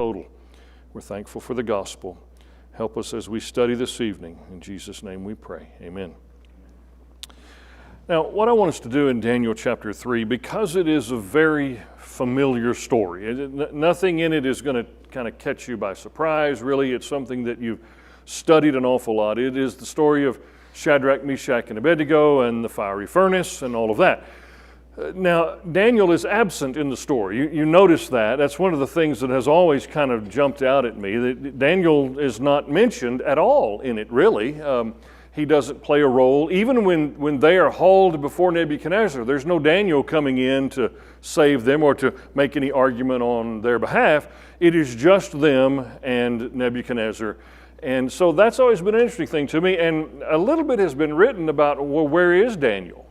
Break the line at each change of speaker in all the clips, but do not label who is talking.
total. We're thankful for the gospel. Help us as we study this evening. In Jesus' name we pray. Amen. Now, what I want us to do in Daniel chapter 3, because it is a very familiar story, nothing in it is going to kind of catch you by surprise. Really, it's something that you've studied an awful lot. It is the story of Shadrach, Meshach, and Abednego and the fiery furnace and all of that. Now, Daniel is absent in the story. You notice that. That's one of the things that has always kind of jumped out at me, that Daniel is not mentioned at all in it, really. He doesn't play a role. Even when they are hauled before Nebuchadnezzar, there's no Daniel coming in to save them or to make any argument on their behalf. It is just them and Nebuchadnezzar. And so that's always been an interesting thing to me. And a little bit has been written about, well, where is Daniel?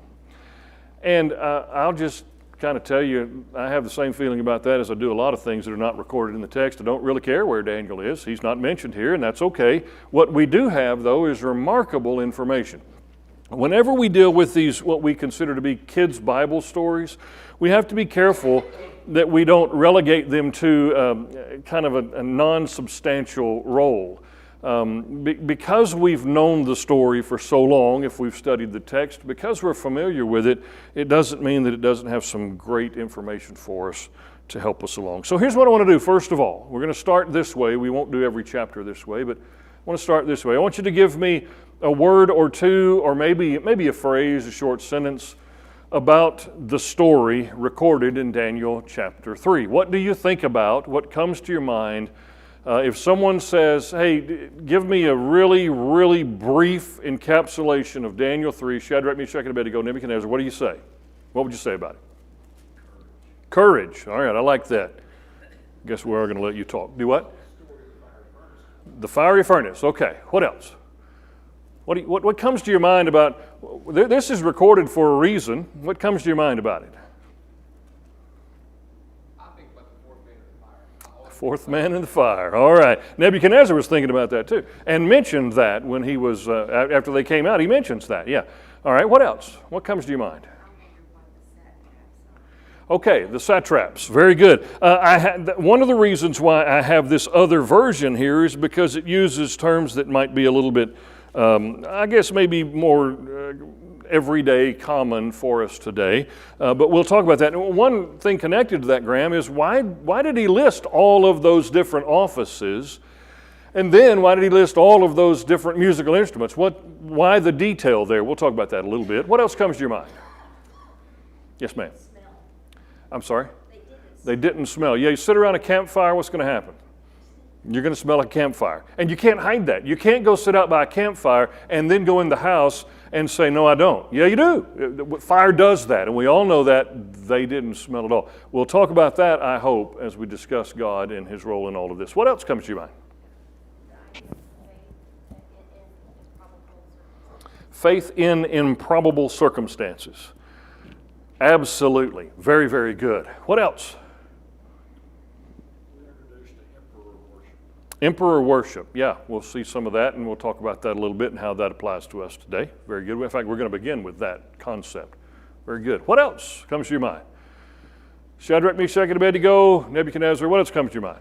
And I'll just kind of tell you, I have the same feeling about that as I do a lot of things that are not recorded in the text. I don't really care where Daniel is. He's not mentioned here, and that's okay. What we do have, though, is remarkable information. Whenever we deal with these, what we consider to be kids' Bible stories, we have to be careful that we don't relegate them to kind of a non-substantial role. Because we've known the story for so long, if we've studied the text, because we're familiar with it, it doesn't mean that it doesn't have some great information for us to help us along. So here's what I want to do. First of all, we're going to start this way. We won't do every chapter this way, but I want to start this way. I want you to give me a word or two, or maybe a phrase, a short sentence about the story recorded in Daniel chapter 3. What do you think about? What comes to your mind? If someone says, hey, give me a really, really brief encapsulation of Daniel 3, Shadrach, Meshach, and Abednego, Nebuchadnezzar, what do you say? What would you say about it? Courage. All right, I like that. Guess we're going to let you talk. Do what? The fiery furnace. Okay, what else? What comes to your mind about, this is recorded for a reason. What comes to your mind about it? Fourth man in the fire. All right. Nebuchadnezzar was thinking about that too, and mentioned that when he was, after they came out, he mentions that. Yeah. All right. What else? What comes to your mind? Okay, the satraps. Very good. One of the reasons why I have this other version here is because it uses terms that might be a little bit, I guess maybe more everyday common for us today, but we'll talk about that. And one thing connected to that, Graham, is why did he list all of those different offices, and then why did he list all of those different musical instruments? Why the detail there? We'll talk about that a little bit. What else comes to your mind? Yes, ma'am. I'm sorry? They didn't smell. Yeah, you sit around a campfire, what's going to happen? You're going to smell a campfire. And you can't hide that. You can't go sit out by a campfire and then go in the house and say, no, I don't. Yeah, you do. Fire does that, and we all know that they didn't smell at all. We'll talk about that, I hope, as we discuss God and His role in all of this. What else comes to your mind? Faith in improbable circumstances. Absolutely. Very, very good. What else? Emperor worship, yeah, we'll see some of that, and we'll talk about that a little bit and how that applies to us today. Very good. In fact, we're going to begin with that concept. Very good. What else comes to your mind? Shadrach, Meshach, and Abednego, Nebuchadnezzar, what else comes to your mind?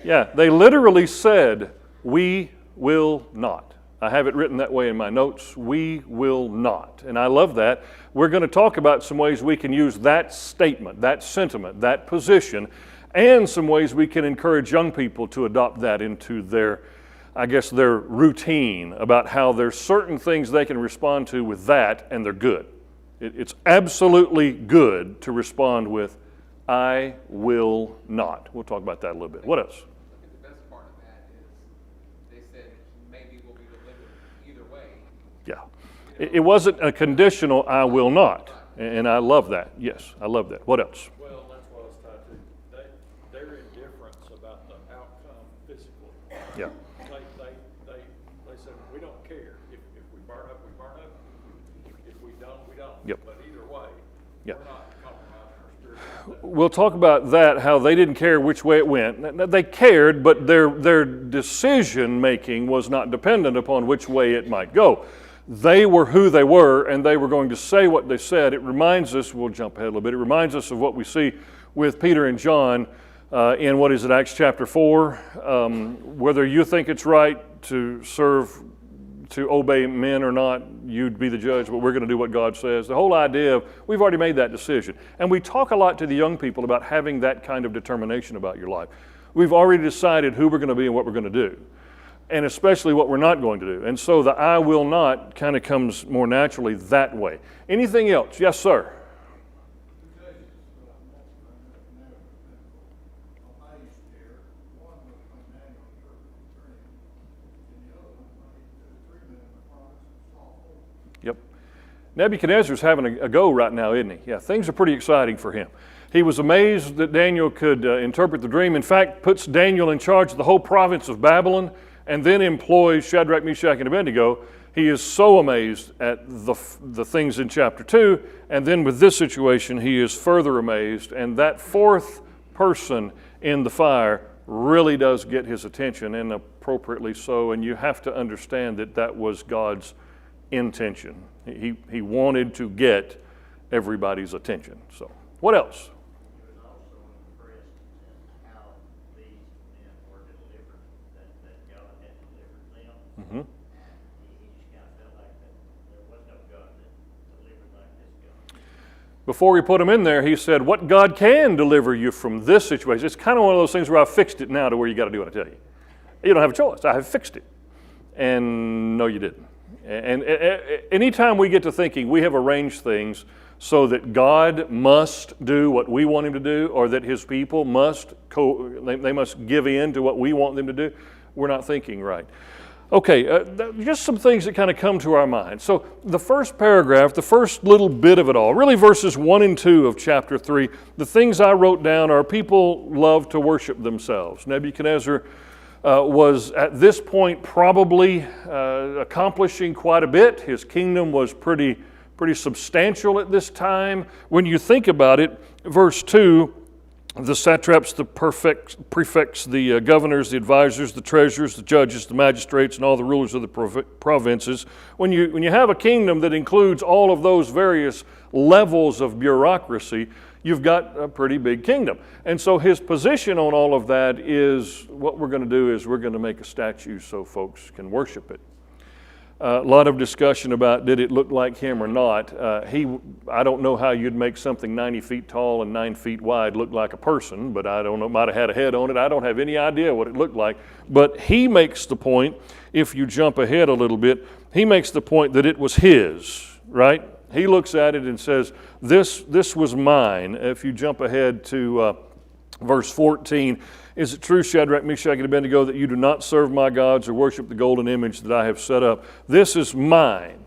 Yeah, they literally said, we will not. I have it written that way in my notes. We will not. And I love that. We're going to talk about some ways we can use that statement, that sentiment, that position, and some ways we can encourage young people to adopt that into their routine about how there's certain things they can respond to with that, and they're good. It's absolutely good to respond with, I will not. We'll talk about that a little bit. What else? It wasn't a conditional, I will not. And I love that. Yes, I love that. What else?
Well, that's what I was tied to. Their indifference about the outcome physically.
Yeah.
They said, we don't care. If we burn up, we burn up. If we don't, we don't.
Yep.
But either way,
yeah.
We're not compromising our spiritual.
We'll talk about that, how they didn't care which way it went. They cared, but their decision-making was not dependent upon which way it might go. they were who they were, and they were going to say what they said. It reminds us, we'll jump ahead a little bit, it reminds us of what we see with Peter and John in, what is it, Acts chapter 4. Whether you think it's right to obey men or not, you'd be the judge, but we're going to do what God says. The whole idea of, we've already made that decision. And we talk a lot to the young people about having that kind of determination about your life. We've already decided who we're going to be and what we're going to do, and especially what we're not going to do. And so the I will not kind of comes more naturally that way. Anything else? Yes, sir. Yep. Nebuchadnezzar's having a go right now, isn't he? Yeah, things are pretty exciting for him. He was amazed that Daniel could interpret the dream. In fact, puts Daniel in charge of the whole province of Babylon, and then employs Shadrach, Meshach, and Abednego. He is so amazed at the things in chapter 2, and then with this situation, he is further amazed, and that fourth person in the fire really does get his attention, and appropriately so, and you have to understand that that was God's intention. He wanted to get everybody's attention. So, what else?
He was also impressed at how these men were delivered, that God had delivered them.
Mm-hmm.
He just kind of felt like that there was no God that delivered like this God.
Before he put him in there, he said, what God can deliver you from this situation. It's kind of one of those things where I've fixed it now to where you got to do what I tell you. You don't have a choice. I have fixed it. And no, you didn't. And anytime we get to thinking we have arranged things so that God must do what we want him to do, or that his people must they must give in to what we want them to do, we're not thinking right. Okay, just some things that kind of come to our mind. So the first paragraph, the first little bit of it all, really verses 1 and 2 of chapter 3, the things I wrote down are people love to worship themselves. Nebuchadnezzar was at this point probably accomplishing quite a bit. His kingdom was pretty substantial at this time. When you think about it, verse 2, the satraps, the prefects, the governors, the advisors, the treasurers, the judges, the magistrates, and all the rulers of the provinces. When you have a kingdom that includes all of those various levels of bureaucracy, you've got a pretty big kingdom. And so his position on all of that is, what we're going to do is we're going to make a statue so folks can worship it. A lot of discussion about did it look like him or not. I don't know how you'd make something 90 feet tall and 9 feet wide look like a person, but I don't know, might have had a head on it. I don't have any idea what it looked like. But he makes the point, if you jump ahead a little bit, he makes the point that it was his, right? He looks at it and says, this was mine. If you jump ahead to verse 14, is it true, Shadrach, Meshach, and Abednego, that you do not serve my gods or worship the golden image that I have set up? This is mine.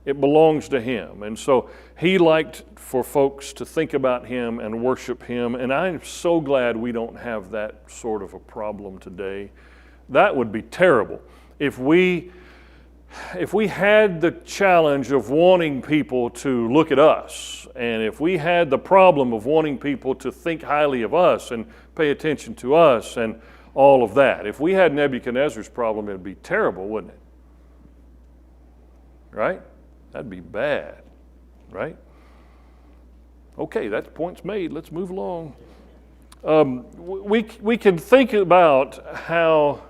It belongs to him. And so he liked for folks to think about him and worship him. And I'm so glad we don't have that sort of a problem today. That would be terrible if we had the challenge of wanting people to look at us, and if we had the problem of wanting people to think highly of us and pay attention to us and all of that. If we had Nebuchadnezzar's problem, it'd be terrible, wouldn't it? Right? That'd be bad, right? Okay, that point's made. Let's move along. We can think about how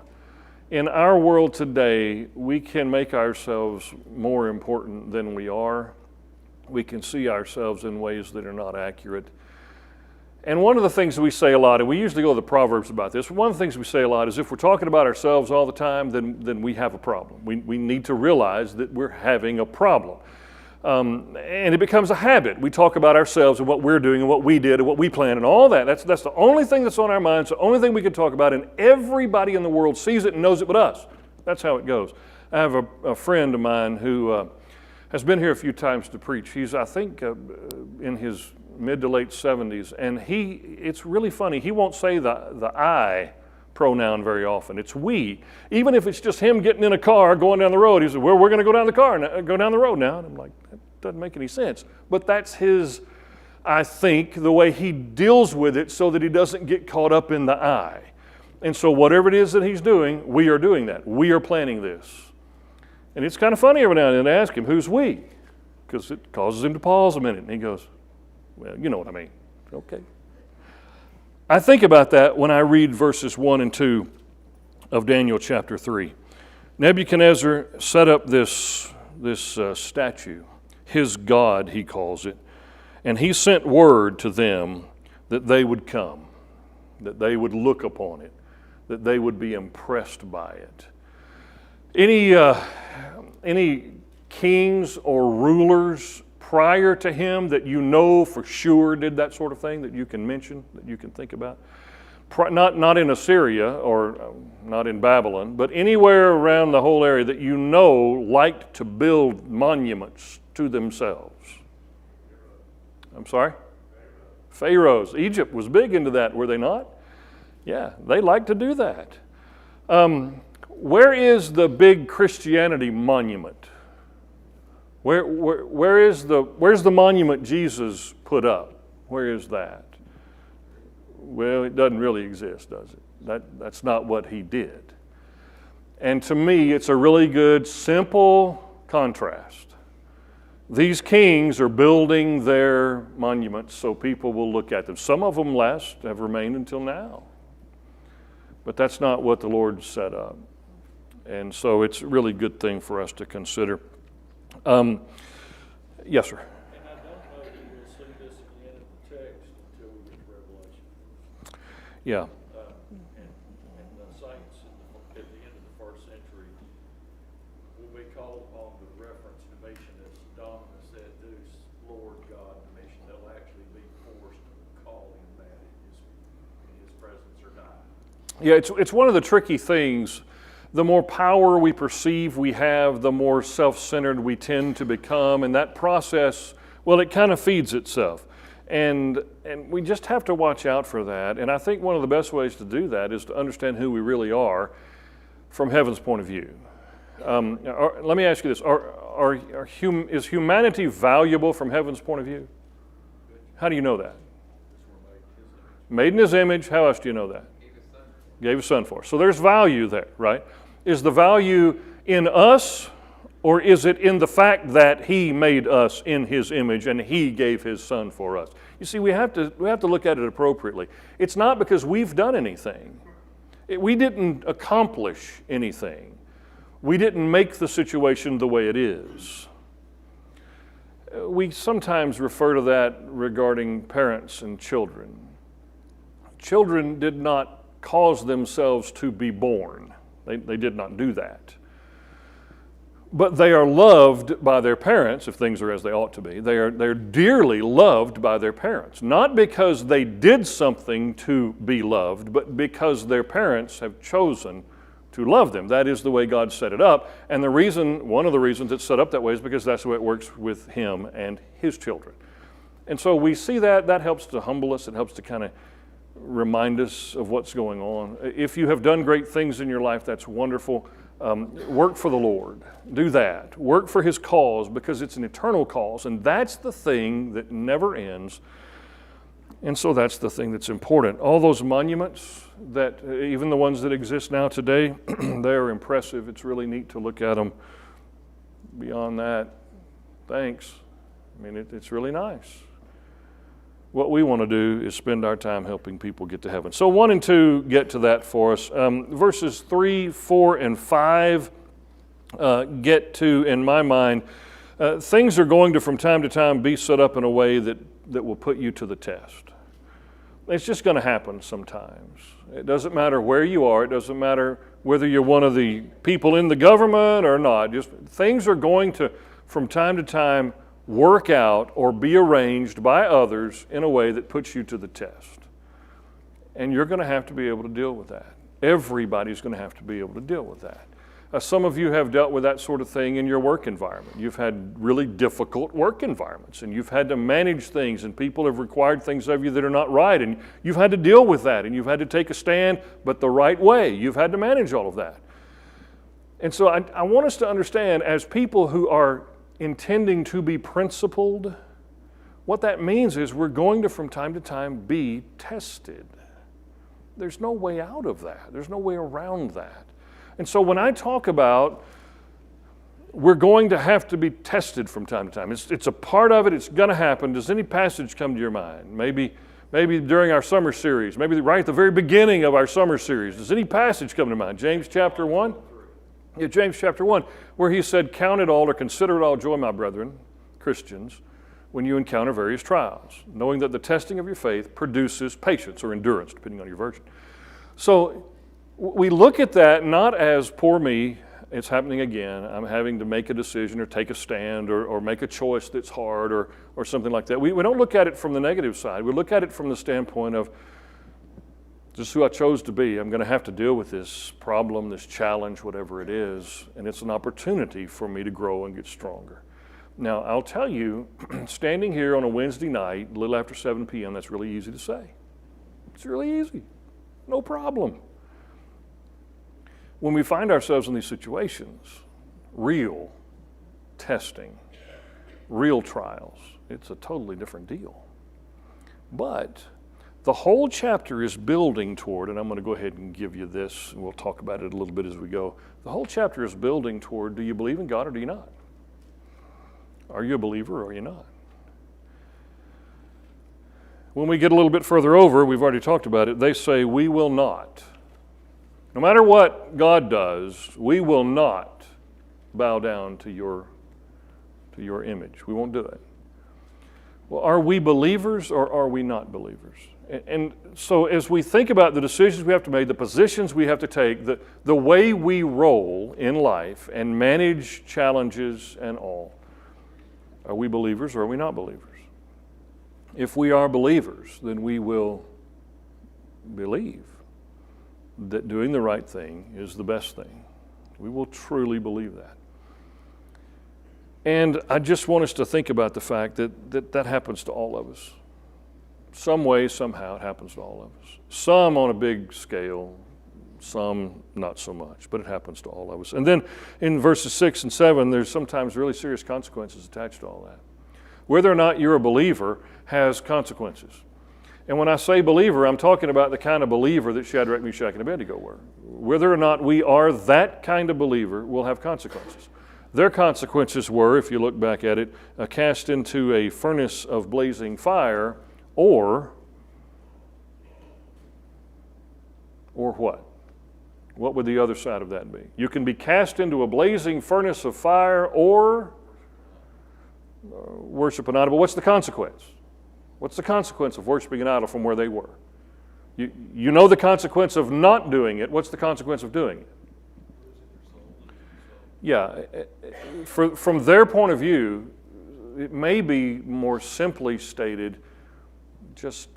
in our world today, we can make ourselves more important than we are. We can see ourselves in ways that are not accurate. And one of the things that we say a lot, and we usually go to the Proverbs about this, one of the things we say a lot is if we're talking about ourselves all the time, then we have a problem. We need to realize that we're having a problem. And it becomes a habit. We talk about ourselves and what we're doing and what we did and what we planned and all that. That's the only thing that's on our minds, the only thing we can talk about, and everybody in the world sees it and knows it but us. That's how it goes. I have a friend of mine who has been here a few times to preach. He's, I think, in his mid to late 70s, and it's really funny. He won't say the I pronoun very often. It's we. Even if it's just him getting in a car going down the road, he says, well, we're going to go down the road now. And I'm like, that doesn't make any sense. But that's his, I think, the way he deals with it so that he doesn't get caught up in the I. And so whatever it is that he's doing, we are doing that. We are planning this. And it's kind of funny every now and then to ask him, who's we? Because it causes him to pause a minute. And he goes, well, you know what I mean. Okay. I think about that when I read verses 1 and 2 of Daniel chapter 3. Nebuchadnezzar set up this statue, his God, he calls it, and he sent word to them that they would come, that they would look upon it, that they would be impressed by it. Any kings or rulers prior to him that you know for sure did that sort of thing that you can mention, that you can think about? Not in Assyria or not in Babylon, but anywhere around the whole area that you know liked to build monuments to themselves. I'm sorry? Pharaohs. Egypt was big into that, were they not? Yeah, they like to do that. Where is the big Christianity monument? Where's the monument Jesus put up? Where is that? Well, it doesn't really exist, does it? That's not what he did. And to me, it's a really good, simple contrast. These kings are building their monuments so people will look at them. Some of them have remained until now. But that's not what the Lord set up. And so it's a really good thing for us to consider. Yes, sir.
And I don't know that we'll see this again in the text until we get to Revelation.
Yeah.
And the saints at the end of the first century will be called upon to reference Domitian as Dominus et Deus, Lord God Domitian. They'll actually be forced to call him that in his presence or die.
Yeah, it's one of the tricky things. The more power we perceive we have, the more self-centered we tend to become. And that process, well, it kind of feeds itself. And we just have to watch out for that. And I think one of the best ways to do that is to understand who we really are from heaven's point of view. Let me ask you this. Is humanity valuable from heaven's point of view? How do you know that? Made in his image. How else do you know that? Gave his son for us. So there's value there, right? Is the value in us, or is it in the fact that he made us in his image and he gave his son for us? You see, we have to look at it appropriately. It's not because we've done anything. We didn't accomplish anything. We didn't make the situation the way it is. We sometimes refer to that regarding parents and children. Children did not cause themselves to be born. They did not do that. But they are loved by their parents, if things are as they ought to be. They're dearly loved by their parents, not because they did something to be loved, but because their parents have chosen to love them. That is the way God set it up. And one of the reasons it's set up that way is because that's the way it works with him and his children. And so we see that helps to humble us. It helps to kind of remind us of what's going on. If you have done great things in your life, that's wonderful. Work for the Lord. Do that. Work for his cause, because it's an eternal cause, and that's the thing that never ends. And so that's the thing that's important. All those monuments, that even the ones that exist now today, they are impressive. It's really neat to look at them. Beyond that, thanks. I mean, it's really nice. What we want to do is spend our time helping people get to heaven. So 1 and 2 get to that for us. Verses 3, 4, and 5 get to, in my mind, things are going to from time to time be set up in a way that will put you to the test. It's just going to happen sometimes. It doesn't matter where you are. It doesn't matter whether you're one of the people in the government or not. Just things are going to, from time to time, work out or be arranged by others in a way that puts you to the test. And you're going to have to be able to deal with that. Everybody's going to have to be able to deal with that. Some of you have dealt with that sort of thing in your work environment. You've had really difficult work environments, and you've had to manage things, and people have required things of you that are not right, and you've had to deal with that, and you've had to take a stand, but the right way. You've had to manage all of that. And so I want us to understand, as people who are intending to be principled, what that means is we're going to, from time to time, be tested. There's no way out of that. There's no way around that. And so when I talk about we're going to have to be tested from time to time. It's a part of it. It's going to happen. Does any passage come to your mind? Maybe during our summer series, maybe right at the very beginning of our summer series. Does any passage come to mind? James chapter 1? Yeah, James chapter 1, where he said, "Count it all or consider it all joy, my brethren," Christians, "when you encounter various trials, knowing that the testing of your faith produces patience," or endurance, depending on your version. So we look at that not as, poor me, it's happening again, I'm having to make a decision or take a stand or make a choice that's hard or something like that. We don't look at it from the negative side. We look at it from the standpoint of, this is who I chose to be. I'm going to have to deal with this problem, this challenge, whatever it is, and it's an opportunity for me to grow and get stronger. Now, I'll tell you, standing here on a Wednesday night, a little after 7 p.m., that's really easy to say. It's really easy. No problem. When we find ourselves in these situations, real testing, real trials, it's a totally different deal. But the whole chapter is building toward, and I'm going to go ahead and give you this, and we'll talk about it a little bit as we go. The whole chapter is building toward, do you believe in God or do you not? Are you a believer or are you not? When we get a little bit further over, we've already talked about it, they say, we will not. No matter what God does, we will not bow down to your image. We won't do it. Well, are we believers or are we not believers? And so as we think about the decisions we have to make, the positions we have to take, the way we roll in life and manage challenges and all, are we believers or are we not believers? If we are believers, then we will believe that doing the right thing is the best thing. We will truly believe that. And I just want us to think about the fact that happens to all of us. Some way, somehow, it happens to all of us. Some on a big scale, some not so much, but it happens to all of us. And then in verses 6 and 7, there's sometimes really serious consequences attached to all that. Whether or not you're a believer has consequences. And when I say believer, I'm talking about the kind of believer that Shadrach, Meshach, and Abednego were. Whether or not we are that kind of believer will have consequences. Their consequences were, if you look back at it, cast into a furnace of blazing fire, or what? What would the other side of that be? You can be cast into a blazing furnace of fire or worship an idol. But what's the consequence? What's the consequence of worshiping an idol from where they were? You know the consequence of not doing it. What's the consequence of doing it? Yeah, from their point of view, it may be more simply stated, just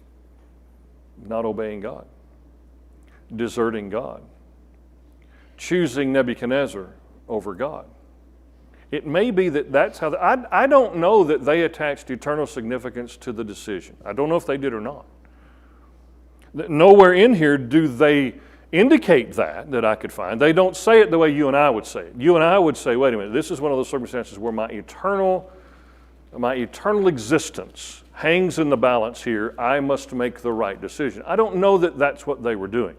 not obeying God, deserting God, choosing Nebuchadnezzar over God. It may be that that's how, I don't know that they attached eternal significance to the decision. I don't know if they did or not. Nowhere in here do they indicate that I could find. They don't say it the way you and I would say it. You and I would say, wait a minute, this is one of those circumstances where my eternal existence hangs in the balance here. I must make the right decision. I don't know that that's what they were doing.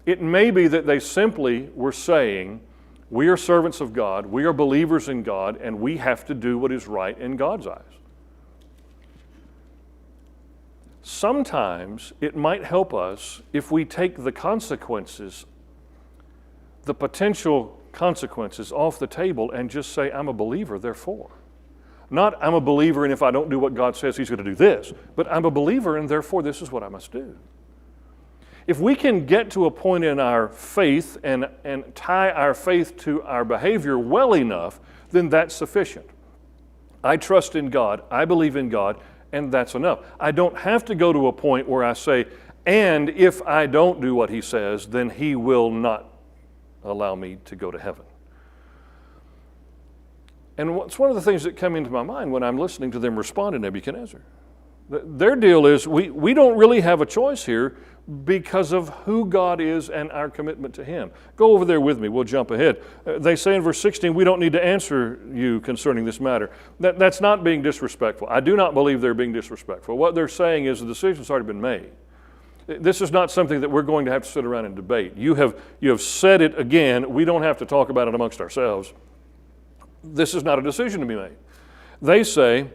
It may be that they simply were saying, we are servants of God, we are believers in God, and we have to do what is right in God's eyes. Sometimes it might help us if we take the consequences, the potential consequences off the table and just say, I'm a believer, therefore. Not, I'm a believer, and if I don't do what God says, He's going to do this. But I'm a believer, and therefore this is what I must do. If we can get to a point in our faith and tie our faith to our behavior well enough, then that's sufficient. I trust in God, I believe in God, and that's enough. I don't have to go to a point where I say, and if I don't do what He says, then He will not allow me to go to heaven. And it's one of the things that come into my mind when I'm listening to them respond to Nebuchadnezzar. Their deal is, we don't really have a choice here because of who God is and our commitment to Him. Go over there with me. We'll jump ahead. They say in verse 16, we don't need to answer you concerning this matter. That's not being disrespectful. I do not believe they're being disrespectful. What they're saying is the decision's already been made. This is not something that we're going to have to sit around and debate. You have said it again. We don't have to talk about it amongst ourselves. this is not a decision to be made. They say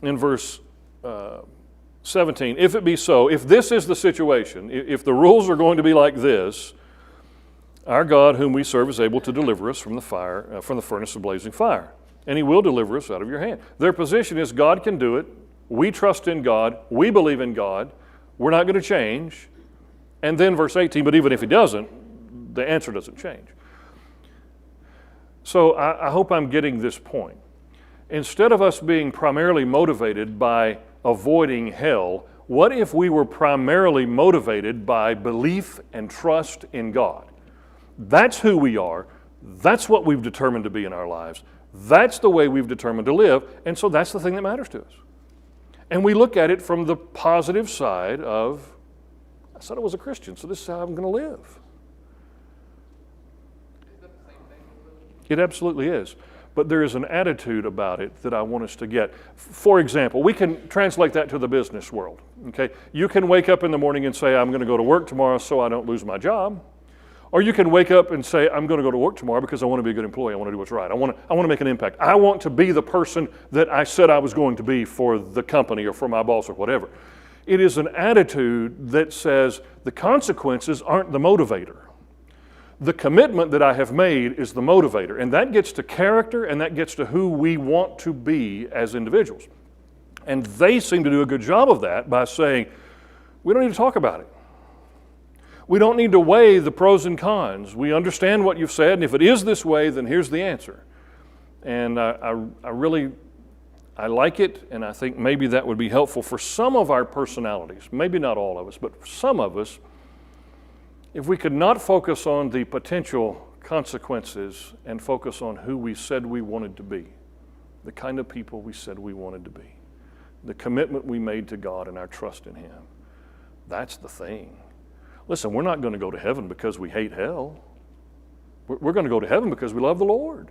in verse 17, if it be so, if this is the situation, if the rules are going to be like this, our God whom we serve is able to deliver us from the fire, from the furnace of blazing fire, and he will deliver us out of your hand. Their position is God can do it. We trust in God. We believe in God. We're not going to change. And then verse 18, but even if he doesn't, the answer doesn't change. So I hope I'm getting this point. Instead of us being primarily motivated by avoiding hell, what if we were primarily motivated by belief and trust in God? That's who we are. That's what we've determined to be in our lives. That's the way we've determined to live. And so that's the thing that matters to us. And we look at it from the positive side of, I said I was a Christian, so this is how I'm going to live. It absolutely is. But there is an attitude about it that I want us to get. For example, we can translate that to the business world. Okay? You can wake up in the morning and say, I'm going to go to work tomorrow so I don't lose my job. Or you can wake up and say, I'm going to go to work tomorrow because I want to be a good employee. I want to do what's right. I want to make an impact. I want to be the person that I said I was going to be for the company or for my boss or whatever. It is an attitude that says the consequences aren't the motivator. The commitment that I have made is the motivator. And that gets to character and that gets to who we want to be as individuals. And they seem to do a good job of that by saying, we don't need to talk about it. We don't need to weigh the pros and cons. We understand what you've said, and if it is this way, then here's the answer. And I like it, and I think maybe that would be helpful for some of our personalities, maybe not all of us, but for some of us, if we could not focus on the potential consequences and focus on who we said we wanted to be, the kind of people we said we wanted to be, the commitment we made to God and our trust in Him. That's the thing. Listen, we're not going to go to heaven because we hate hell. We're going to go to heaven because we love the Lord.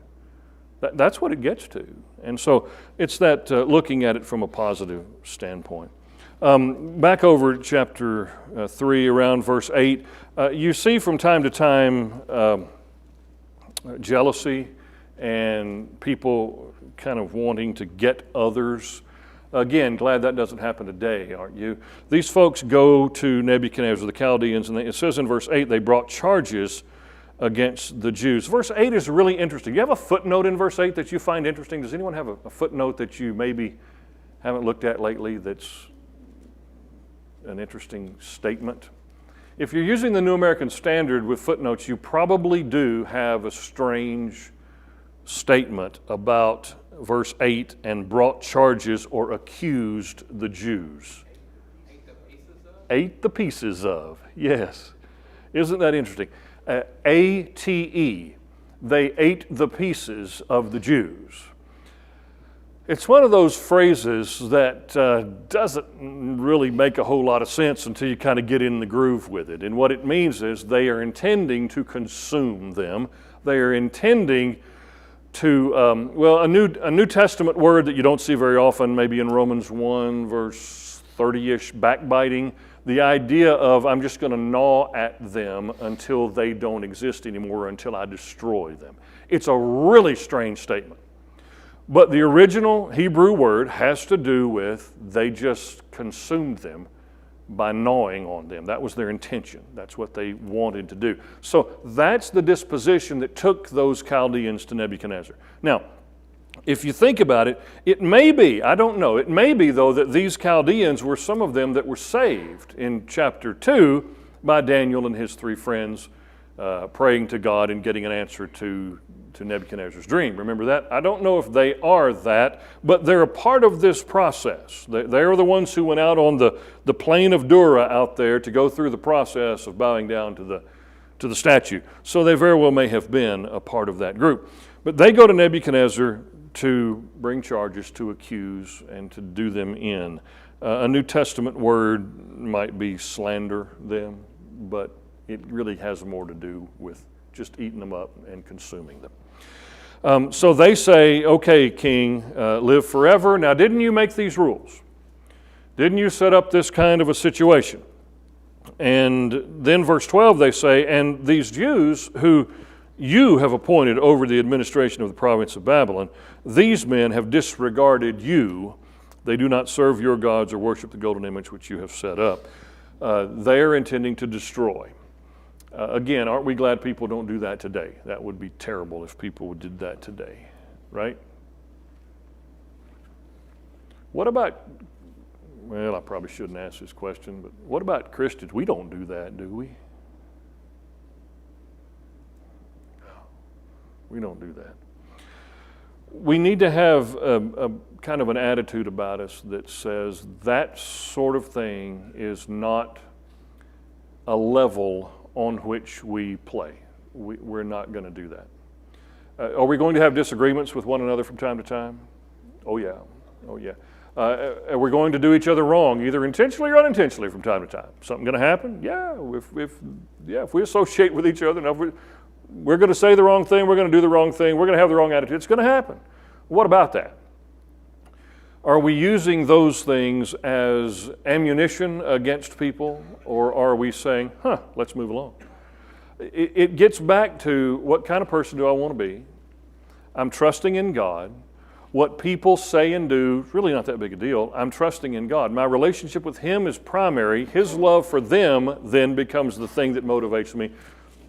That's what it gets to. And so it's that looking at it from a positive standpoint. Back over chapter 3, around verse 8, you see from time to time jealousy and people kind of wanting to get others. Again, glad that doesn't happen today, aren't you? These folks go to Nebuchadnezzar, the Chaldeans, and it says in verse 8, they brought charges against the Jews. Verse 8 is really interesting. You have a footnote in verse 8 that you find interesting? Does anyone have a footnote that you maybe haven't looked at lately that's an interesting statement? If you're using the New American Standard with footnotes, you probably do have a strange statement about verse 8, and brought charges or accused the Jews. Ate the pieces of. Yes. Isn't that interesting? A-T-E. They ate the pieces of the Jews. It's one of those phrases that doesn't really make a whole lot of sense until you kind of get in the groove with it. And what it means is they are intending to consume them. They are intending to, a New Testament word that you don't see very often, maybe in Romans 1, verse 30-ish, backbiting. The idea of I'm just going to gnaw at them until they don't exist anymore, until I destroy them. It's a really strange statement. But the original Hebrew word has to do with they just consumed them by gnawing on them. That was their intention. That's what they wanted to do. So that's the disposition that took those Chaldeans to Nebuchadnezzar. Now, if you think about it, it may be, I don't know, it may be though that these Chaldeans were some of them that were saved in chapter 2 by Daniel and his 3 friends praying to God and getting an answer to Nebuchadnezzar's dream. Remember that? I don't know if they are that, but they're a part of this process. They are the ones who went out on the plain of Dura out there to go through the process of bowing down to the statue. So they very well may have been a part of that group. But they go to Nebuchadnezzar to bring charges, to accuse, and to do them in. A New Testament word might be slander them, but it really has more to do with just eating them up and consuming them. So they say, okay, king, live forever. Now, didn't you make these rules? Didn't you set up this kind of a situation? And then verse 12, they say, and these Jews who you have appointed over the administration of the province of Babylon. These men have disregarded you. They do not serve your gods or worship the golden image which you have set up. They are intending to destroy. Again, aren't we glad people don't do that today? That would be terrible if people did that today, right? What about, well, I probably shouldn't ask this question, but what about Christians? We don't do that, do we? We don't do that. We need to have a kind of an attitude about us that says that sort of thing is not a level on which we play. We're not going to do that. Are we going to have disagreements with one another from time to time? Oh yeah, oh yeah. Are we going to do each other wrong, either intentionally or unintentionally from time to time? Something going to happen? Yeah, if we associate with each other, and we're going to say the wrong thing, we're going to do the wrong thing, we're going to have the wrong attitude, it's going to happen. What about that? Are we using those things as ammunition against people, or are we saying, let's move along? It gets back to what kind of person do I want to be? I'm trusting in God. What people say and do is really not that big a deal. I'm trusting in God. My relationship with Him is primary. His love for them then becomes the thing that motivates me.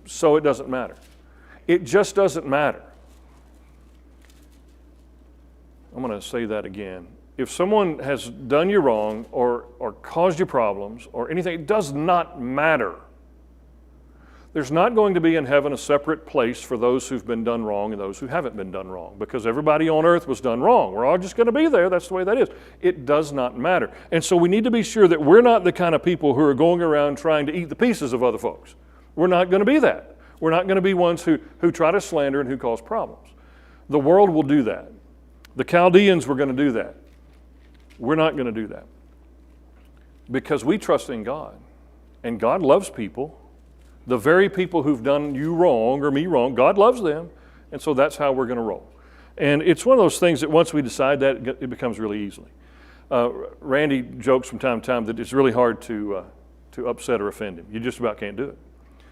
So it doesn't matter. It just doesn't matter. I'm going to say that again. If someone has done you wrong or caused you problems or anything, it does not matter. There's not going to be in heaven a separate place for those who've been done wrong and those who haven't been done wrong, because everybody on earth was done wrong. We're all just going to be there. That's the way that is. It does not matter. And so we need to be sure that we're not the kind of people who are going around trying to eat the pieces of other folks. We're not going to be that. We're not going to be ones who try to slander and who cause problems. The world will do that. The Chaldeans were going to do that. We're not going to do that because we trust in God, and God loves people. The very people who've done you wrong or me wrong, God loves them, and so that's how we're going to roll. And it's one of those things that once we decide that, it becomes really easy. Randy jokes from time to time that it's really hard to upset or offend him. You just about can't do it.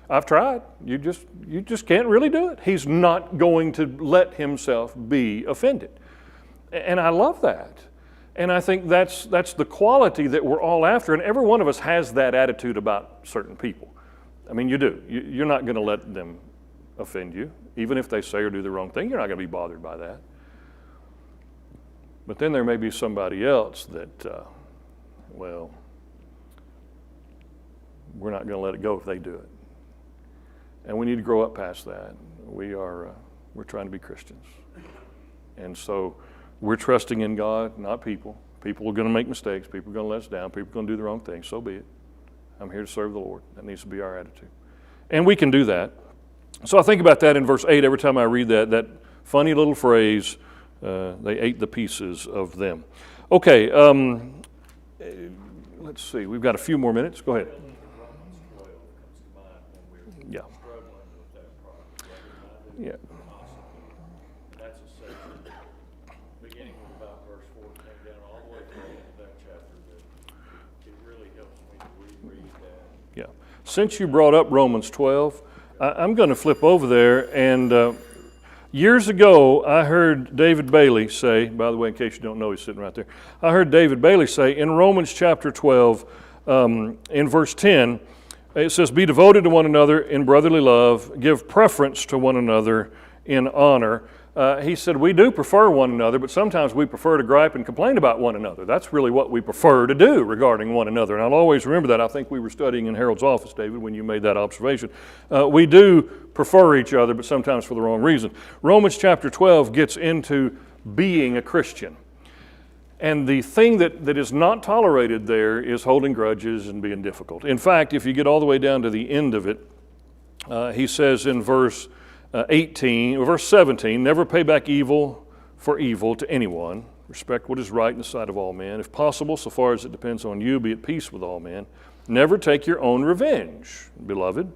I've tried. You just can't really do it. He's not going to let himself be offended. And I love that. And I think that's the quality that we're all after, and every one of us has that attitude about certain people. I mean, you do. You're not going to let them offend you. Even if they say or do the wrong thing, you're not going to be bothered by that. But then there may be somebody else that, we're not going to let it go if they do it. And we need to grow up past that. We're trying to be Christians. And so we're trusting in God, not people. People are going to make mistakes. People are going to let us down. People are going to do the wrong thing. So be it. I'm here to serve the Lord. That needs to be our attitude. And we can do that. So I think about that in verse 8 every time I read that funny little phrase, they ate the pieces of them. Okay, let's see. We've got a few more minutes. Go ahead. Yeah. Yeah.
That's a section beginning with about verse 14 down all the way to the end of that chapter that it really helps me to reread that.
Yeah. Since you brought up Romans 12, I'm going to flip over there. And years ago, I heard David Bailey say, by the way, in case you don't know, he's sitting right there. I heard David Bailey say in Romans chapter 12, in verse 10, it says, be devoted to one another in brotherly love, give preference to one another in honor. He said, we do prefer one another, but sometimes we prefer to gripe and complain about one another. That's really what we prefer to do regarding one another. And I'll always remember that. I think we were studying in Harold's office, David, when you made that observation. We do prefer each other, but sometimes for the wrong reason. Romans chapter 12 gets into being a Christian. And the thing that is not tolerated there is holding grudges and being difficult. In fact, if you get all the way down to the end of it, he says in verse 17, never pay back evil for evil to anyone. Respect what is right in the sight of all men. If possible, so far as it depends on you, be at peace with all men. Never take your own revenge, beloved,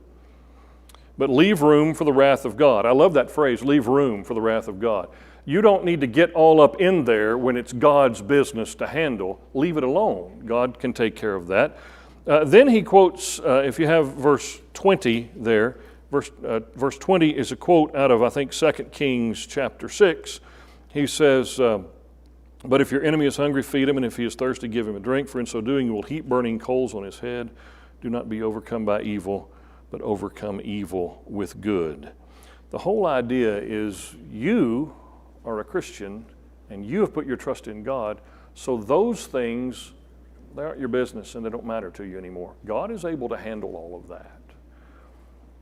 but leave room for the wrath of God. I love that phrase, leave room for the wrath of God. You don't need to get all up in there when it's God's business to handle. Leave it alone. God can take care of that. Then he quotes, if you have verse 20 there, Verse 20 is a quote out of, I think, 2 Kings chapter 6. He says, but if your enemy is hungry, feed him, and if he is thirsty, give him a drink, for in so doing you will heap burning coals on his head. Do not be overcome by evil, but overcome evil with good. The whole idea is you are a Christian, and you have put your trust in God, so those things, they aren't your business, and they don't matter to you anymore. God is able to handle all of that.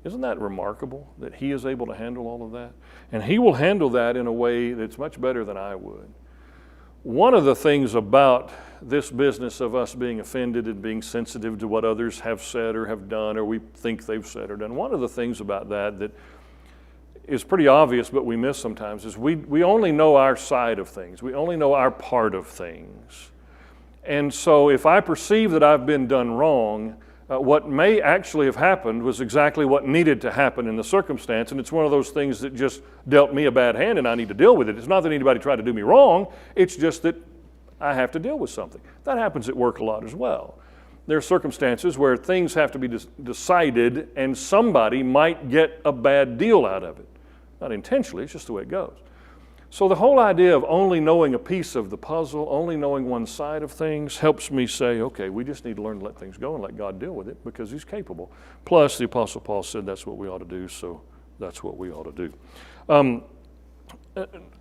Isn't that remarkable, that He is able to handle all of that? And He will handle that in a way that's much better than I would. One of the things about this business of us being offended and being sensitive to what others have said or have done or we think they've said or done, one of the things about that is pretty obvious but we miss sometimes is we only know our side of things. We only know our part of things. And so if I perceive that I've been done wrong, what may actually have happened was exactly what needed to happen in the circumstance, and it's one of those things that just dealt me a bad hand and I need to deal with it. It's not that anybody tried to do me wrong, it's just that I have to deal with something. That happens at work a lot as well. There are circumstances where things have to be decided and somebody might get a bad deal out of it. Not intentionally, it's just the way it goes. So the whole idea of only knowing a piece of the puzzle, only knowing one side of things, helps me say, okay, we just need to learn to let things go and let God deal with it because He's capable. Plus, the Apostle Paul said that's what we ought to do, so that's what we ought to do.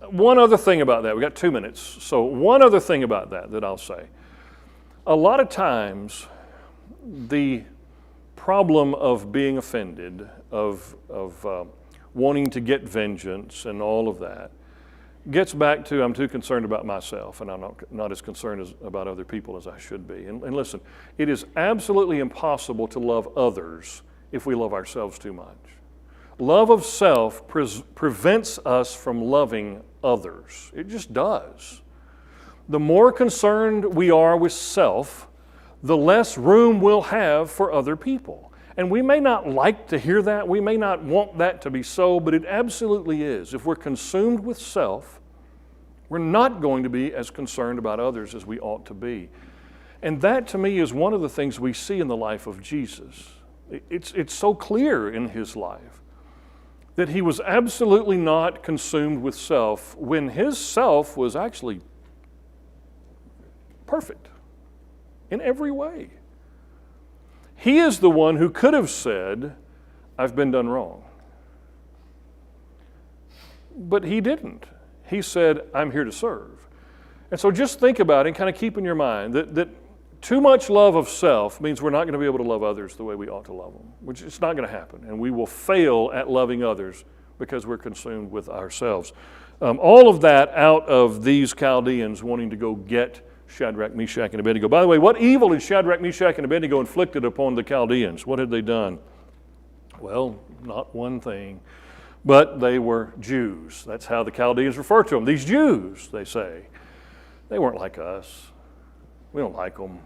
One other thing about that, we got 2 minutes, so one other thing about that I'll say. A lot of times, the problem of being offended, of wanting to get vengeance and all of that, gets back to I'm too concerned about myself and I'm not as concerned about other people as I should be. And listen, it is absolutely impossible to love others if we love ourselves too much. Love of self prevents us from loving others. It just does. The more concerned we are with self, the less room we'll have for other people. And we may not like to hear that, we may not want that to be so, but it absolutely is. If we're consumed with self, we're not going to be as concerned about others as we ought to be. And that to me is one of the things we see in the life of Jesus. It's so clear in His life that He was absolutely not consumed with self when His self was actually perfect in every way. He is the one who could have said, I've been done wrong. But He didn't. He said, I'm here to serve. And so just think about it and kind of keep in your mind that too much love of self means we're not going to be able to love others the way we ought to love them, which it's not going to happen. And we will fail at loving others because we're consumed with ourselves. All of that out of these Chaldeans wanting to go get Shadrach, Meshach, and Abednego. By the way, what evil did Shadrach, Meshach, and Abednego inflicted upon the Chaldeans? What had they done? Well, not one thing, but they were Jews. That's how the Chaldeans refer to them. These Jews, they say. They weren't like us. We don't like them.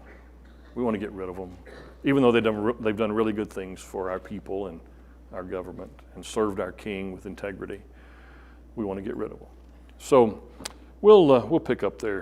We want to get rid of them. Even though they've done really good things for our people and our government and served our king with integrity, we want to get rid of them. So we'll pick up there.